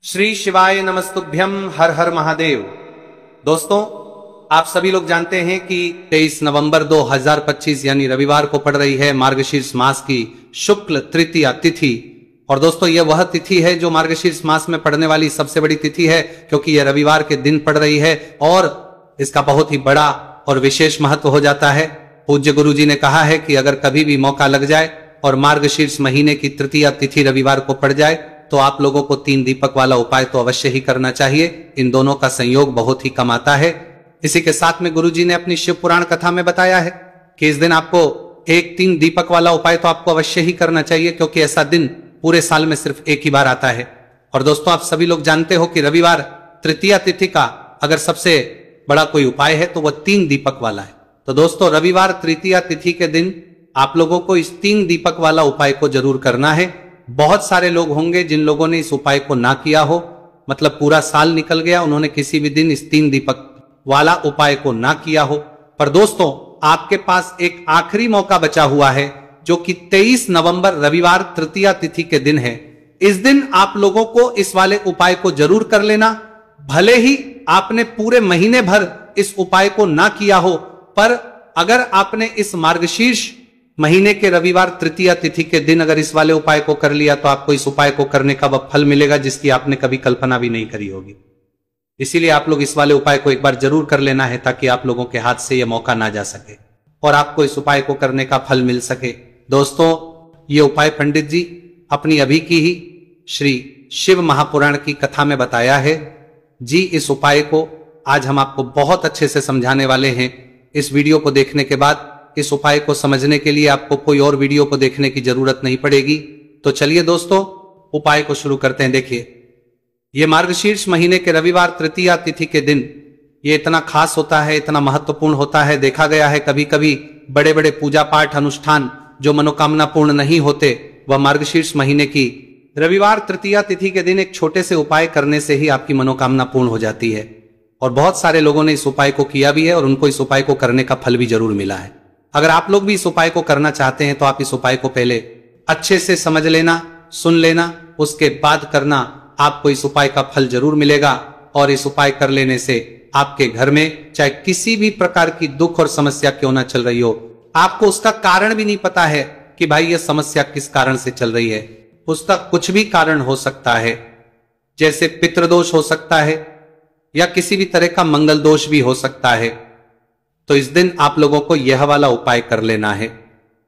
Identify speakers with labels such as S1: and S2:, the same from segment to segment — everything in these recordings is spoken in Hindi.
S1: श्री शिवाय नमस्तुभ्यम, हर हर महादेव। दोस्तों, आप सभी लोग जानते हैं कि 23 नवंबर 2025 यानी रविवार को पड़ रही है मार्गशीर्ष मास की शुक्ल तृतीया तिथि। और दोस्तों, यह वह तिथि है जो मार्गशीर्ष मास में पड़ने वाली सबसे बड़ी तिथि है, क्योंकि यह रविवार के दिन पड़ रही है और इसका बहुत ही बड़ा और विशेष महत्व हो जाता है। पूज्य गुरु जी ने कहा है कि अगर कभी भी मौका लग जाए और मार्गशीर्ष महीने की तृतीया तिथि रविवार को पड़ जाए तो आप लोगों को 3 दीपक वाला उपाय तो अवश्य ही करना चाहिए। इन दोनों का संयोग बहुत ही कम आता है। इसी के साथ में गुरु जी ने अपनी शिव पुराण कथा में बताया है कि इस दिन आपको 3 दीपक वाला उपाय तो आपको अवश्य ही करना चाहिए, क्योंकि ऐसा दिन पूरे साल में सिर्फ एक ही बार आता है। और दोस्तों, आप सभी लोग जानते हो कि रविवार तृतीया तिथि का अगर सबसे बड़ा कोई उपाय है तो वह 3 दीपक वाला है। तो दोस्तों, रविवार तृतीया तिथि के दिन आप लोगों को इस 3 दीपक वाला उपाय को जरूर करना है। बहुत सारे लोग होंगे जिन लोगों ने इस उपाय को ना किया हो, मतलब पूरा साल निकल गया, उन्होंने किसी भी दिन इस 3 दीपक वाला उपाय को ना किया हो। पर दोस्तों, आपके पास एक आखिरी मौका बचा हुआ है, जो कि 23 नवंबर रविवार तृतीया तिथि के दिन है। इस दिन आप लोगों को इस वाले उपाय को जरूर कर लेना। भले ही आपने पूरे महीने भर इस उपाय को ना किया हो, पर अगर आपने इस मार्गशीर्ष महीने के रविवार तृतीया तिथि के दिन अगर इस वाले उपाय को कर लिया तो आपको इस उपाय को करने का वह फल मिलेगा जिसकी आपने कभी कल्पना भी नहीं करी होगी। इसीलिए आप लोग इस वाले उपाय को एक बार जरूर कर लेना है, ताकि आप लोगों के हाथ से यह मौका ना जा सके और आपको इस उपाय को करने का फल मिल सके। दोस्तों, ये उपाय पंडित जी अपनी अभी की ही श्री शिव महापुराण की कथा में बताया है जी। इस उपाय को आज हम आपको बहुत अच्छे से समझाने वाले हैं। इस वीडियो को देखने के बाद इस उपाय को समझने के लिए आपको कोई और वीडियो को देखने की जरूरत नहीं पड़ेगी। तो चलिए दोस्तों, उपाय को शुरू करते हैं। देखिए, यह मार्गशीर्ष महीने के रविवार तृतीया तिथि के दिन ये इतना खास होता है, इतना महत्वपूर्ण होता है। देखा गया है कभी कभी बड़े बड़े पूजा पाठ अनुष्ठान जो मनोकामना पूर्ण नहीं होते, वह मार्गशीर्ष महीने की रविवार तृतीया तिथि के दिन एक छोटे से उपाय करने से ही आपकी मनोकामना पूर्ण हो जाती है। और बहुत सारे लोगों ने इस उपाय को किया भी है और उनको इस उपाय को करने का फल भी जरूर मिला है। अगर आप लोग भी इस उपाय को करना चाहते हैं तो आप इस उपाय को पहले अच्छे से समझ लेना, सुन लेना, उसके बाद करना। आपको इस उपाय का फल जरूर मिलेगा और इस उपाय कर लेने से आपके घर में चाहे किसी भी प्रकार की दुख और समस्या क्यों ना चल रही हो, आपको उसका कारण भी नहीं पता है कि भाई यह समस्या किस कारण से चल रही है। उसका कुछ भी कारण हो सकता है, जैसे पितृदोष हो सकता है या किसी भी तरह का मंगल दोष भी हो सकता है। तो इस दिन आप लोगों को यह वाला उपाय कर लेना है।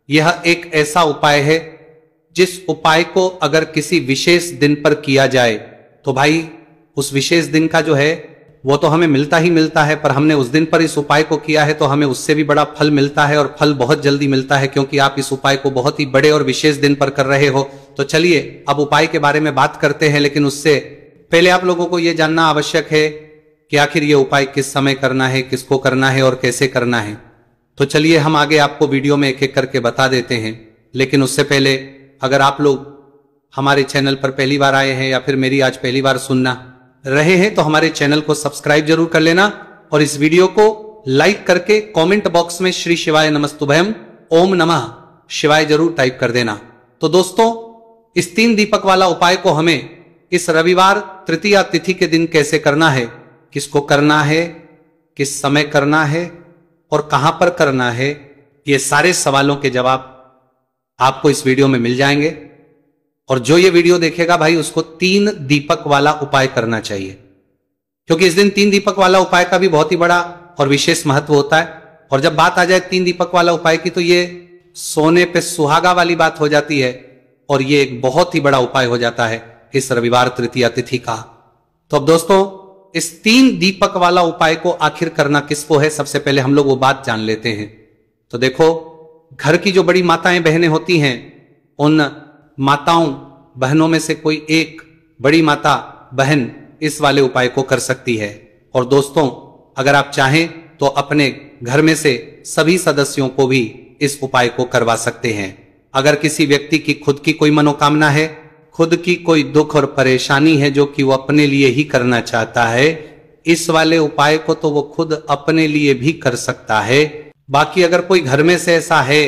S1: यह एक ऐसा उपाय है जिस उपाय को अगर किसी विशेष दिन पर किया जाए तो भाई उस विशेष दिन का जो है वो तो हमें मिलता ही मिलता है, पर हमने उस दिन पर इस उपाय को किया है तो हमें उससे भी बड़ा फल मिलता है, और फल बहुत जल्दी मिलता है, क्योंकि आप इस उपाय को बहुत ही बड़े और विशेष दिन पर कर रहे हो। तो चलिए अब उपाय के बारे में बात करते हैं, लेकिन उससे पहले आप लोगों को यह जानना आवश्यक है कि आखिर ये उपाय किस समय करना है, किसको करना है और कैसे करना है। तो चलिए हम आगे आपको वीडियो में एक एक करके बता देते हैं। लेकिन उससे पहले अगर आप लोग हमारे चैनल पर पहली बार आए हैं या फिर मेरी आज पहली बार सुनना रहे हैं तो हमारे चैनल को सब्सक्राइब जरूर कर लेना और इस वीडियो को लाइक करके कमेंट बॉक्स में श्री शिवाय नमस्तुभयम ओम नमः शिवाय जरूर टाइप कर देना। तो दोस्तों, इस 3 दीपक वाला उपाय को हमें इस रविवार तृतीया तिथि के दिन कैसे करना है, किसको करना है, किस समय करना है और कहां पर करना है, ये सारे सवालों के जवाब आपको इस वीडियो में मिल जाएंगे। और जो ये वीडियो देखेगा भाई उसको 3 दीपक वाला उपाय करना चाहिए, क्योंकि इस दिन 3 दीपक वाला उपाय का भी बहुत ही बड़ा और विशेष महत्व होता है। और जब बात आ जाए 3 दीपक वाला उपाय की तो ये सोने पे सुहागा वाली बात हो जाती है और ये एक बहुत ही बड़ा उपाय हो जाता है इस रविवार तृतीया तिथि का। तो अब दोस्तों, इस 3 दीपक वाला उपाय को आखिर करना किसको है, सबसे पहले हम लोग वो बात जान लेते हैं। तो देखो, घर की जो बड़ी माताएं बहनें होती हैं, उन माताओं बहनों में से कोई एक बड़ी माता बहन इस वाले उपाय को कर सकती है। और दोस्तों, अगर आप चाहें तो अपने घर में से सभी सदस्यों को भी इस उपाय को करवा सकते हैं। अगर किसी व्यक्ति की खुद की कोई मनोकामना है, खुद की कोई दुख और परेशानी है जो कि वो अपने लिए ही करना चाहता है, इस वाले उपाय को तो वो खुद अपने लिए भी कर सकता है। बाकी अगर कोई घर में से ऐसा है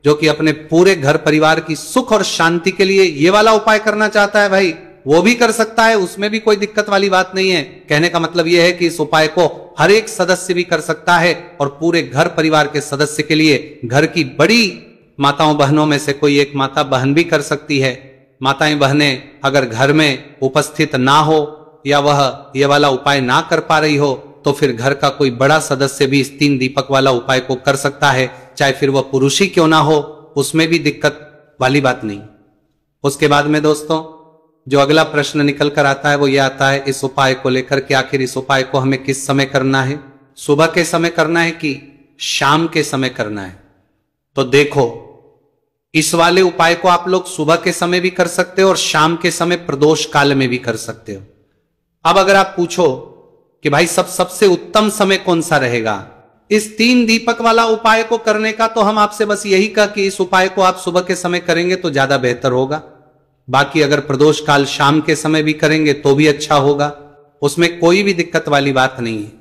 S1: जो कि अपने पूरे घर परिवार की सुख और शांति के लिए ये वाला उपाय करना चाहता है भाई, वो भी कर सकता है, उसमें भी कोई दिक्कत वाली बात नहीं है। कहने का मतलब यह है कि इस उपाय को हर एक सदस्य भी कर सकता है और पूरे घर परिवार के सदस्य के लिए, घर की बड़ी माताओं बहनों में से कोई एक माता बहन भी कर सकती है। माताएं बहनें अगर घर में उपस्थित ना हो या वह ये वाला उपाय ना कर पा रही हो तो फिर घर का कोई बड़ा सदस्य भी इस 3 दीपक वाला उपाय को कर सकता है, चाहे फिर वह पुरुष ही क्यों ना हो, उसमें भी दिक्कत वाली बात नहीं। उसके बाद में दोस्तों जो अगला प्रश्न निकल कर आता है वो ये आता है इस उपाय को लेकर कि आखिर इस उपाय को हमें किस समय करना है, सुबह के समय करना है कि शाम के समय करना है। तो देखो, इस वाले उपाय को आप लोग सुबह के समय भी कर सकते हो और शाम के समय प्रदोष काल में भी कर सकते हो। अब अगर आप पूछो कि भाई सबसे उत्तम समय कौन सा रहेगा इस 3 दीपक वाला उपाय को करने का, तो हम आपसे बस यही कहा कि इस उपाय को आप सुबह के समय करेंगे तो ज्यादा बेहतर होगा। बाकी अगर प्रदोष काल शाम के समय भी करेंगे तो भी अच्छा होगा, उसमें कोई भी दिक्कत वाली बात नहीं है।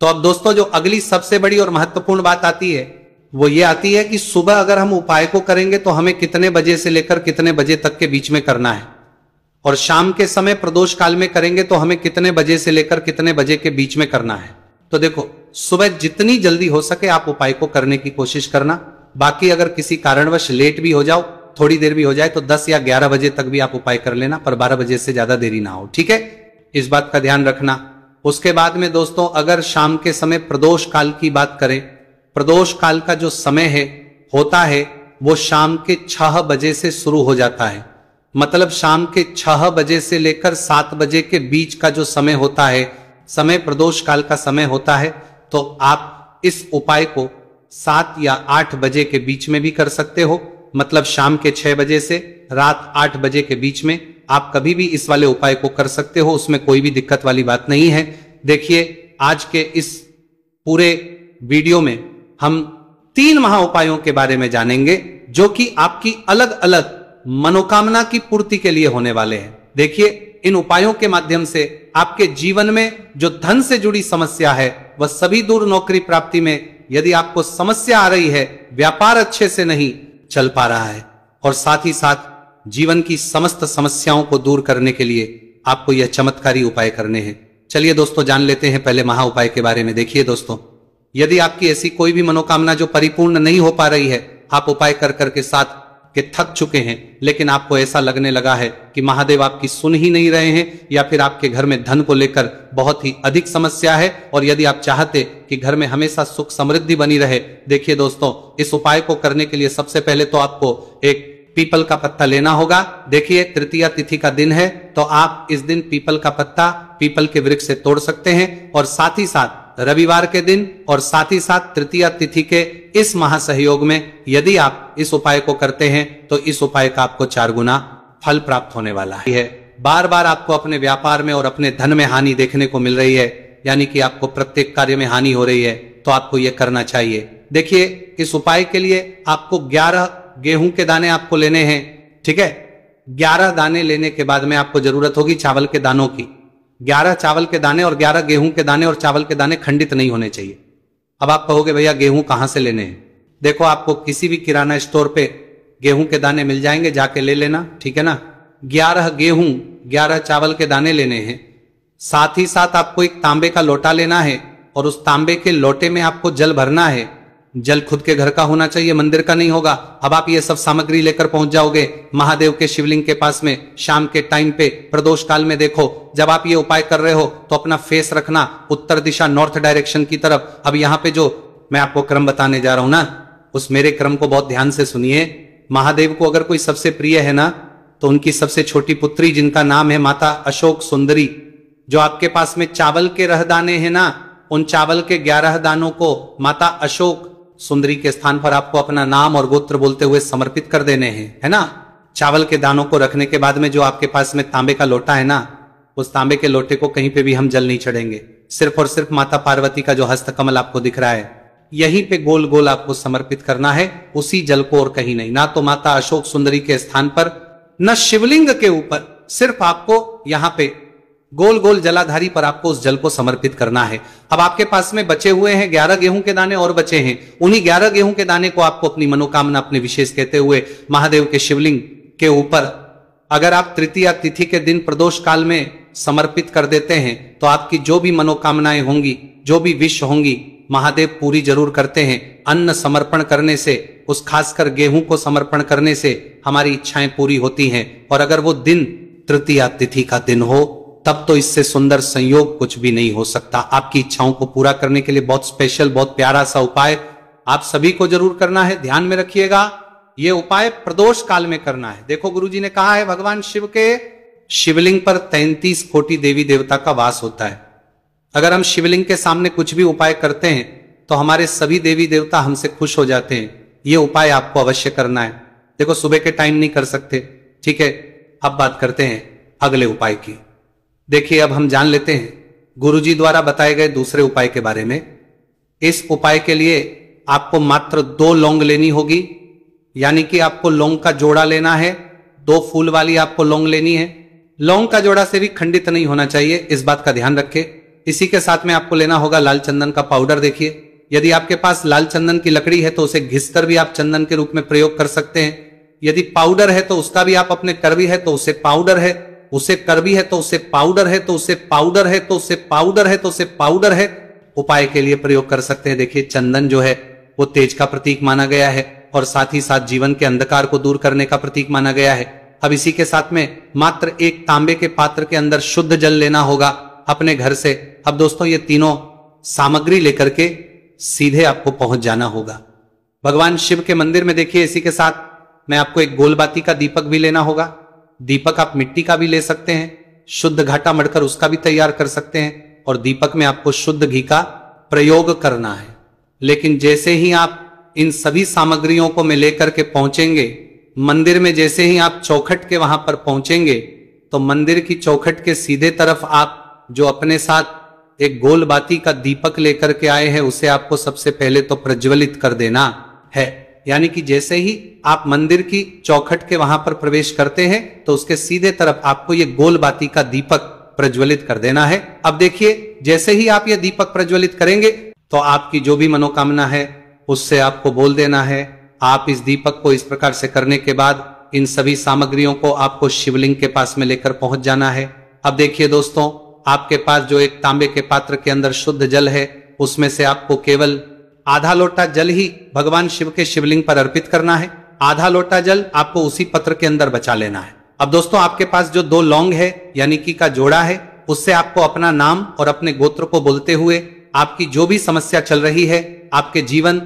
S1: तो अब दोस्तों जो अगली सबसे बड़ी और महत्वपूर्ण बात आती है वो ये आती है कि सुबह अगर हम उपाय को करेंगे तो हमें कितने बजे से लेकर कितने बजे तक के बीच में करना है, और शाम के समय प्रदोष काल में करेंगे तो हमें कितने बजे से लेकर कितने बजे के बीच में करना है। तो देखो, सुबह जितनी जल्दी हो सके आप उपाय को करने की कोशिश करना। बाकी अगर किसी कारणवश लेट भी हो जाओ, थोड़ी देर भी हो जाए, तो 10 या 11 बजे तक भी आप उपाय कर लेना, पर 12 बजे से ज्यादा देरी ना हो, ठीक है, इस बात का ध्यान रखना। उसके बाद में दोस्तों अगर शाम के समय प्रदोष काल की बात करें, प्रदोष काल का जो समय है होता है वो शाम के 6 बजे से शुरू हो जाता है। मतलब शाम के 6 बजे से लेकर 7 बजे के बीच का जो समय होता है, समय प्रदोष काल का समय होता है। तो आप इस उपाय को 7 या 8 बजे के बीच में भी कर सकते हो। मतलब शाम के 6 बजे से रात 8 बजे के बीच में आप कभी भी इस वाले उपाय को कर सकते हो, उसमें कोई भी दिक्कत वाली बात नहीं है। देखिए, आज के इस पूरे वीडियो में हम 3 महा उपायों के बारे में जानेंगे जो कि आपकी अलग अलग मनोकामना की पूर्ति के लिए होने वाले हैं। देखिए, इन उपायों के माध्यम से आपके जीवन में जो धन से जुड़ी समस्या है वह सभी दूर, नौकरी प्राप्ति में यदि आपको समस्या आ रही है, व्यापार अच्छे से नहीं चल पा रहा है, और साथ ही साथ जीवन की समस्त समस्याओं को दूर करने के लिए आपको यह चमत्कारी उपाय करने हैं। चलिए दोस्तों, जान लेते हैं पहले महा उपाय के बारे में। देखिए दोस्तों, यदि आपकी ऐसी कोई भी मनोकामना जो परिपूर्ण नहीं हो पा रही है, आप उपाय कर करके साथ के थक चुके हैं, लेकिन आपको ऐसा लगने लगा है कि महादेव आपकी सुन ही नहीं रहे हैं, या फिर आपके घर में धन को लेकर बहुत ही अधिक समस्या है, और यदि आप चाहते कि घर में हमेशा सुख समृद्धि बनी रहे, देखिए दोस्तों, इस उपाय को करने के लिए सबसे पहले तो आपको एक पीपल का पत्ता लेना होगा। देखिए, तृतीया तिथि का दिन है, तो आप इस दिन पीपल का पत्ता पीपल के वृक्ष से तोड़ सकते हैं, और साथ ही साथ रविवार के दिन और साथ ही साथ तृतीया तिथि के इस महासहयोग में यदि आप इस उपाय को करते हैं तो इस उपाय का आपको 4 गुना फल प्राप्त होने वाला है। बार बार आपको अपने व्यापार में और अपने धन में हानि देखने को मिल रही है, यानी कि आपको प्रत्येक कार्य में हानि हो रही है, तो आपको यह करना चाहिए। देखिए, इस उपाय के लिए आपको 11 गेहूं के दाने आपको लेने हैं, ठीक है। 11 दाने लेने के बाद में आपको जरूरत होगी चावल के दानों की। 11 चावल के दाने और 11 गेहूं के दाने, और चावल के दाने खंडित नहीं होने चाहिए। अब आप कहोगे भैया गेहूं कहां से लेने हैं? देखो, आपको किसी भी किराना स्टोर पे गेहूं के दाने मिल जाएंगे, जाके ले लेना, ठीक है ना। 11 गेहूं 11 चावल के दाने लेने हैं। साथ ही साथ आपको एक तांबे का लोटा लेना है, और उस तांबे के लोटे में आपको जल भरना है। जल खुद के घर का होना चाहिए, मंदिर का नहीं होगा। अब आप ये सब सामग्री लेकर पहुंच जाओगे महादेव के शिवलिंग के पास में शाम के टाइम पे प्रदोष काल में। देखो, जब आप ये उपाय कर रहे हो तो अपना फेस रखना उत्तर दिशा, नॉर्थ डायरेक्शन की तरफ। अब यहाँ पे जो मैं आपको क्रम बताने जा रहा हूं ना, उस मेरे क्रम को बहुत ध्यान से सुनिए। महादेव को अगर कोई सबसे प्रिय है ना, तो उनकी सबसे छोटी पुत्री जिनका नाम है माता अशोक सुंदरी, जो आपके पास में चावल के रहदाने हैं ना, उन चावल के 11 दानों को माता अशोक सुंदरी के स्थान पर आपको अपना नाम और गोत्र बोलते हुए समर्पित कर देने हैं, है ना। चावल के दानों को रखने के बाद में जो आपके पास में तांबे का लोटा है ना, उस तांबे के लोटे को कहीं पे भी हम जल नहीं चढ़ेंगे। सिर्फ और सिर्फ माता पार्वती का जो हस्तकमल आपको दिख रहा है, यहीं पे गोल गोल आपको समर्पित करना है, उसी जल को, और कहीं नहीं। ना तो माता अशोक सुंदरी के स्थान पर, न शिवलिंग के ऊपर, सिर्फ आपको यहाँ पे गोल गोल जलाधारी पर आपको उस जल को समर्पित करना है। अब आपके पास में बचे हुए हैं 11 गेहूं के दाने और बचे हैं। उन्हीं 11 गेहूं के दाने को आपको अपनी मनोकामना, अपने विशेष कहते हुए महादेव के शिवलिंग के ऊपर अगर आप तृतीया तिथि के दिन प्रदोष काल में समर्पित कर देते हैं तो आपकी जो भी मनोकामनाएं होंगी, जो भी विश होंगी, महादेव पूरी जरूर करते हैं। अन्न समर्पण करने से, उस खासकर गेहूं को समर्पण करने से हमारी इच्छाएं पूरी होती हैं। और अगर वो दिन तृतीया तिथि का दिन हो तब तो इससे सुंदर संयोग कुछ भी नहीं हो सकता। आपकी इच्छाओं को पूरा करने के लिए बहुत स्पेशल, बहुत प्यारा सा उपाय आप सभी को जरूर करना है। ध्यान में रखिएगा, ये उपाय प्रदोष काल में करना है। देखो गुरुजी ने कहा है, भगवान शिव के शिवलिंग पर 33 कोटि देवी देवता का वास होता है। अगर हम शिवलिंग के सामने कुछ भी उपाय करते हैं तो हमारे सभी देवी देवता हमसे खुश हो जाते हैं। ये उपाय आपको अवश्य करना है। देखो सुबह के टाइम नहीं कर सकते, ठीक है। अब बात करते हैं अगले उपाय की। देखिए अब हम जान लेते हैं गुरुजी द्वारा बताए गए दूसरे उपाय के बारे में। इस उपाय के लिए आपको मात्र 2 लौंग लेनी होगी, यानी कि आपको लौंग का जोड़ा लेना है। 2 फूल वाली आपको लौंग लेनी है। लौंग का जोड़ा से भी खंडित नहीं होना चाहिए, इस बात का ध्यान रखें। इसी के साथ में आपको लेना होगा लाल चंदन का पाउडर। देखिए यदि आपके पास लाल चंदन की लकड़ी है तो उसे घिसकर भी आप चंदन के रूप में प्रयोग कर सकते हैं। यदि पाउडर है तो उसका भी आप अपने करवी है तो उसे पाउडर है, उसे करवी है तो उसे पाउडर है, तो उसे पाउडर है, तो उसे पाउडर है, तो उसे पाउडर है, उपाय के लिए प्रयोग कर सकते हैं। देखिए चंदन जो है वो तेज का प्रतीक माना गया है और साथ ही साथ जीवन के अंधकार को दूर करने का प्रतीक माना गया है। अब इसी के साथ में मात्र एक तांबे के पात्र के अंदर शुद्ध जल लेना होगा अपने घर से। अब दोस्तों ये तीनों सामग्री लेकर के सीधे आपको पहुंच जाना होगा भगवान शिव के मंदिर में। देखिए इसी के साथ में आपको एक गोलबाती का दीपक भी लेना होगा। दीपक आप मिट्टी का भी ले सकते हैं, शुद्ध घाटा मढ़कर उसका भी तैयार कर सकते हैं। और दीपक में आपको शुद्ध घी का प्रयोग करना है। लेकिन जैसे ही आप इन सभी सामग्रियों को में लेकर के पहुंचेंगे मंदिर में, जैसे ही आप चौखट के वहां पर पहुंचेंगे तो मंदिर की चौखट के सीधे तरफ आप जो अपने साथ एक गोल बाती का दीपक लेकर के आए हैं उसे आपको सबसे पहले तो प्रज्वलित कर देना है। यानी कि जैसे ही आप मंदिर की चौखट के वहां पर प्रवेश करते हैं तो उसके सीधे तरफ आपको ये गोल बाती का दीपक प्रज्वलित कर देना है। अब देखिए जैसे ही आप ये दीपक प्रज्वलित करेंगे तो आपकी जो भी मनोकामना है उससे आपको बोल देना है। आप इस दीपक को इस प्रकार से करने के बाद इन सभी सामग्रियों को आपको शिवलिंग के पास में लेकर पहुंच जाना है। अब देखिए दोस्तों, आपके पास जो एक तांबे के पात्र के अंदर शुद्ध जल है उसमें से आपको केवल आधा लोटा जल ही भगवान शिव के शिवलिंग पर अर्पित करना है। आधा लोटा जल आपको उसी पत्र के अंदर बचा लेना है। अब दोस्तों आपके पास जो 2 लौंग है यानी कि का जोड़ा है उससे आपको अपना नाम और अपने गोत्र को बोलते हुए आपकी जो भी समस्या चल रही है, आपके जीवन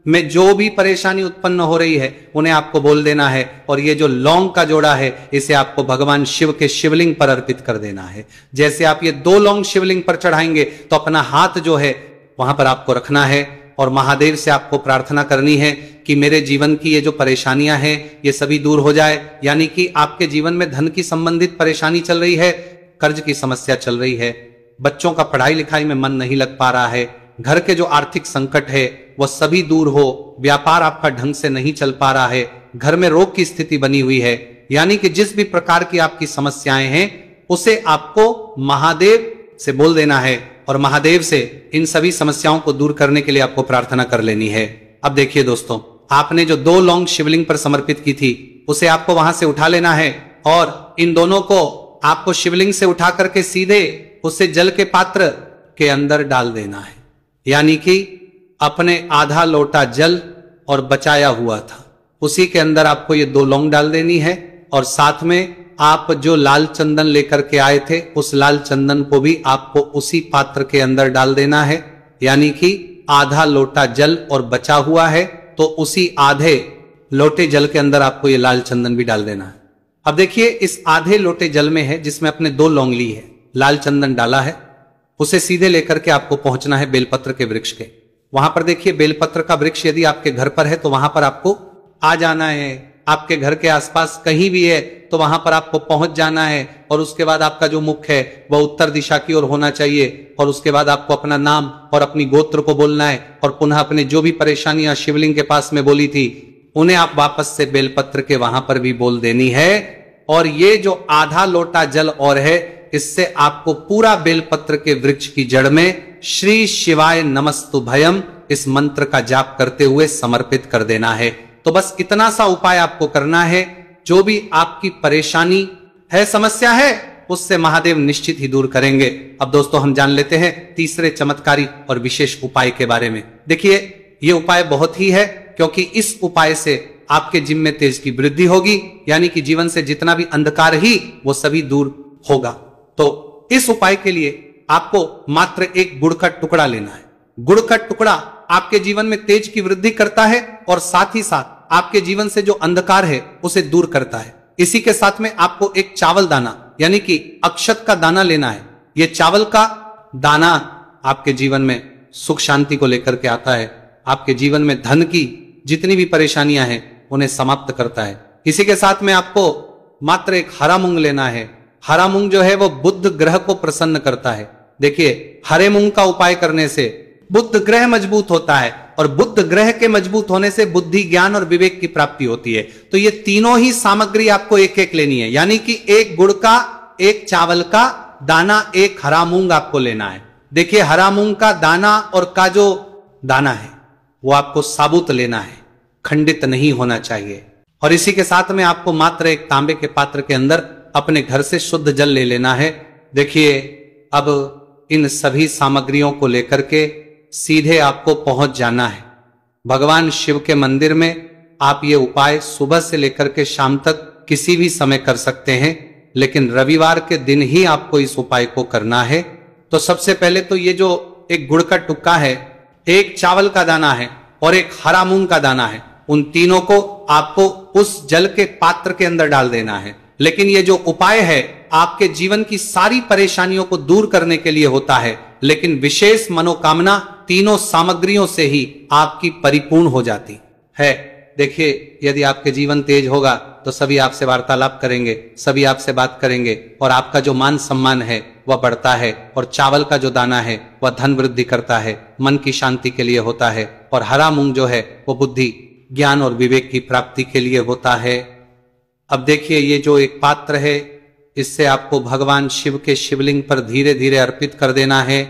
S1: में जो भी परेशानी उत्पन्न हो रही है उन्हें आपको बोल देना है। और ये जो लौंग का जोड़ा है इसे आपको भगवान शिव के शिवलिंग पर अर्पित कर देना है। जैसे आप ये 2 लौंग शिवलिंग पर चढ़ाएंगे तो अपना हाथ जो है वहां पर आपको रखना है और महादेव से आपको प्रार्थना करनी है कि मेरे जीवन की ये जो परेशानियां हैं ये सभी दूर हो जाए। यानी कि आपके जीवन में धन की संबंधित परेशानी चल रही है, कर्ज की समस्या चल रही है, बच्चों का पढ़ाई लिखाई में मन नहीं लग पा रहा है, घर के जो आर्थिक संकट है वह सभी दूर हो, व्यापार आपका ढंग से नहीं चल पा रहा है, घर में रोग की स्थिति बनी हुई है। यानी कि जिस भी प्रकार की आपकी समस्याएं हैं उसे आपको महादेव से बोल देना है और महादेव से इन सभी समस्याओं को दूर करने के लिए आपको प्रार्थना कर लेनी है। अब देखिए दोस्तों, आपने जो 2 लौंग शिवलिंग पर समर्पित की थी उसे आपको वहां से उठा लेना है और इन दोनों को आपको शिवलिंग से उठा करके सीधे उसे जल के पात्र के अंदर डाल देना है। यानी कि अपने आधा लोटा जल और बचाया हुआ था उसी के अंदर आपको ये 2 लौंग डाल देनी है और साथ में आप जो लाल चंदन लेकर के आए थे उस लाल चंदन को भी आपको उसी पात्र के अंदर डाल देना है। यानी कि आधा लोटा जल और बचा हुआ है तो उसी आधे लोटे जल के अंदर आपको ये लाल चंदन भी डाल देना है। अब देखिए इस आधे लोटे जल में है जिसमें अपने 2 लौंग ली है, लाल चंदन डाला है, उसे सीधे लेकर के आपको पहुंचना है बेलपत्र के वृक्ष के। वहां पर देखिए बेलपत्र का वृक्ष यदि आपके घर पर है तो वहां पर आपको आ जाना है। आपके घर के आसपास कहीं भी है तो वहां पर आपको पहुंच जाना है और उसके बाद आपका जो मुख है वह उत्तर दिशा की ओर होना चाहिए और उसके बाद आपको अपना नाम और अपनी गोत्र को बोलना है और पुनः अपने जो भी परेशानियां शिवलिंग के पास में बोली थी उन्हें आप वापस से बेलपत्र के वहां पर भी बोल देनी है। और ये जो आधा लोटा जल और है इससे आपको पूरा बेलपत्र के वृक्ष की जड़ में श्री शिवाय नमस्तुभयम इस मंत्र का जाप करते हुए समर्पित कर देना है। तो बस इतना सा उपाय आपको करना है जो भी आपकी परेशानी है, समस्या है, उससे महादेव निश्चित ही दूर करेंगे। अब दोस्तों हम जान लेते हैं तीसरे चमत्कारी और विशेष उपाय के बारे में। देखिए ये उपाय बहुत ही है, क्योंकि इस उपाय से आपके जिम में तेज की वृद्धि होगी, यानी कि जीवन से जितना भी अंधकार ही वो सभी दूर होगा। तो इस उपाय के लिए आपको मात्र एक गुड़ का टुकड़ा लेना है। गुड़ का टुकड़ा आपके जीवन में तेज की वृद्धि करता है और साथ ही साथ आपके जीवन से जो अंधकार है उसे दूर करता है। इसी के साथ में आपको एक चावल दाना यानी कि अक्षत का दाना लेना है। यह चावल का दाना आपके जीवन में सुख शांति को लेकर के आता है, आपके जीवन में धन की जितनी भी परेशानियां हैं उन्हें समाप्त करता है। इसी के साथ में आपको मात्र एक हरा मूंग लेना है। हरा मूंग जो है वो बुध ग्रह को प्रसन्न करता है। देखिए हरे मूंग का उपाय करने से बुध ग्रह मजबूत होता है और बुध ग्रह के मजबूत होने से बुद्धि, ज्ञान और विवेक की प्राप्ति होती है। तो ये तीनों ही सामग्री आपको एक एक लेनी है, यानी कि एक गुड़ का, एक चावल का दाना, एक हरा मूंग आपको लेना है। देखिए हरा मूंग का दाना और का जो दाना है वो आपको साबुत लेना है, खंडित नहीं होना चाहिए। और इसी के साथ में आपको मात्र एक तांबे के पात्र के अंदर अपने घर से शुद्ध जल ले लेना है। देखिए अब इन सभी सामग्रियों को लेकर के सीधे आपको पहुंच जाना है भगवान शिव के मंदिर में। आप ये उपाय सुबह से लेकर के शाम तक किसी भी समय कर सकते हैं, लेकिन रविवार के दिन ही आपको इस उपाय को करना है। तो सबसे पहले तो ये जो एक गुड़ का टुक्का है, एक चावल का दाना है और एक हरा मूंग का दाना है, उन तीनों को आपको उस जल के पात्र के अंदर डाल देना है। लेकिन ये जो उपाय है आपके जीवन की सारी परेशानियों को दूर करने के लिए होता है, लेकिन विशेष मनोकामना तीनों सामग्रियों से ही आपकी परिपूर्ण हो जाती है। देखिए यदि आपके जीवन तेज होगा तो सभी आपसे वार्तालाप करेंगे, सभी आपसे बात करेंगे और आपका जो मान सम्मान है वह बढ़ता है। और चावल का जो दाना है वह धन वृद्धि करता है, मन की शांति के लिए होता है। और हरा मूंग जो है वो बुद्धि, ज्ञान और विवेक की प्राप्ति के लिए होता है। अब देखिए ये जो एक पात्र है, इससे आपको भगवान शिव के शिवलिंग पर धीरे धीरे अर्पित कर देना है।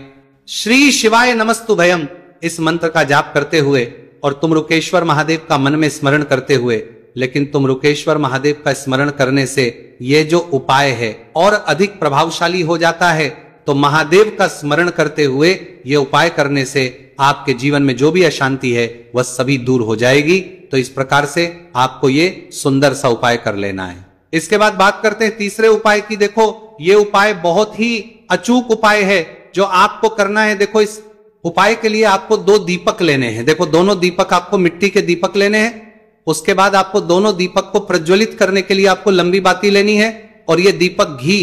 S1: श्री शिवाय नमस्तुभयम इस मंत्र का जाप करते हुए और तुमरुकेश्वर महादेव का मन में स्मरण करते हुए, लेकिन तुमरुकेश्वर महादेव का स्मरण करने से ये जो उपाय है और अधिक प्रभावशाली हो जाता है। तो महादेव का स्मरण करते हुए ये उपाय करने से आपके जीवन में जो भी अशांति है वह सभी दूर हो जाएगी। तो इस प्रकार से आपको ये सुंदर सा उपाय कर लेना है। इसके बाद बात करते हैं तीसरे उपाय की। देखो ये उपाय बहुत ही अचूक उपाय है जो आपको करना है। देखो इस उपाय के लिए आपको 2 दीपक लेने हैं। देखो दोनों दीपक आपको मिट्टी के दीपक लेने हैं। उसके बाद आपको दोनों दीपक को प्रज्वलित करने के लिए आपको लंबी बाती लेनी है और ये दीपक घी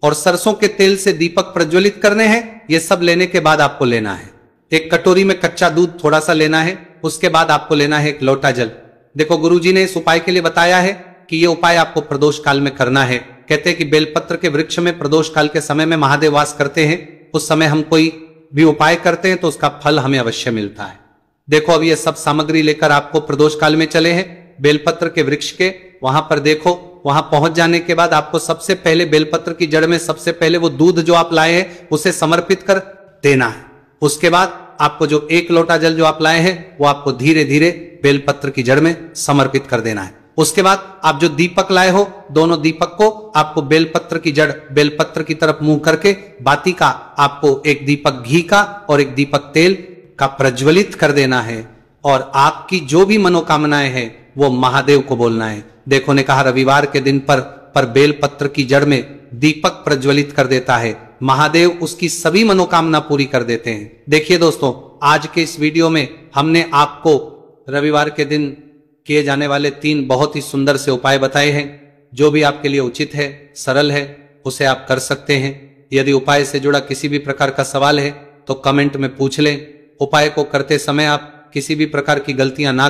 S1: और सरसों के तेल से दीपक प्रज्वलित करने हैं। ये सब लेने के बाद आपको लेना है एक कटोरी में कच्चा दूध थोड़ा सा लेना है। उसके बाद आपको लेना है एक लोटा जल। देखो गुरुजी ने इस उपाय के लिए बताया है कि ये उपाय आपको प्रदोष काल में करना है। कहते हैं कि बेलपत्र के वृक्ष में प्रदोष काल के समय में महादेव वास करते हैं। उस समय हम कोई भी उपाय करते हैं तो उसका फल हमें अवश्य मिलता है। देखो अब ये सब सामग्री लेकर आपको प्रदोष काल में चले हैं बेलपत्र के वृक्ष के। वहां पर देखो, वहां पहुंच जाने के बाद आपको सबसे पहले बेलपत्र की जड़ में सबसे पहले वो दूध जो आप लाए हैं उसे समर्पित कर देना है। उसके बाद आपको जो 1 लोटा जल जो आप लाए हैं वो आपको धीरे धीरे बेलपत्र की जड़ में समर्पित कर देना है। उसके बाद आप जो दीपक लाए हो, दोनों दीपक को आपको बेलपत्र की जड़, बेलपत्र की तरफ मुंह करके बाती का आपको एक दीपक घी का और एक दीपक तेल का प्रज्वलित कर देना है। और आपकी जो भी मनोकामनाएं हैं वो महादेव को बोलना है। देखो ने कहा रविवार के दिन पर बेलपत्र की जड़ में दीपक प्रज्वलित कर देता है, महादेव उसकी सभी मनोकामना पूरी कर देते हैं। देखिए दोस्तों आज के इस वीडियो में हमने आपको रविवार के दिन किए जाने वाले 3 बहुत ही सुंदर से उपाय बताए हैं। जो भी आपके लिए उचित है, सरल है, उसे आप कर सकते हैं। यदि उपाय से जुड़ा किसी भी प्रकार का सवाल है तो कमेंट में पूछ लें। उपाय को करते समय आप किसी भी प्रकार की गलतियां ना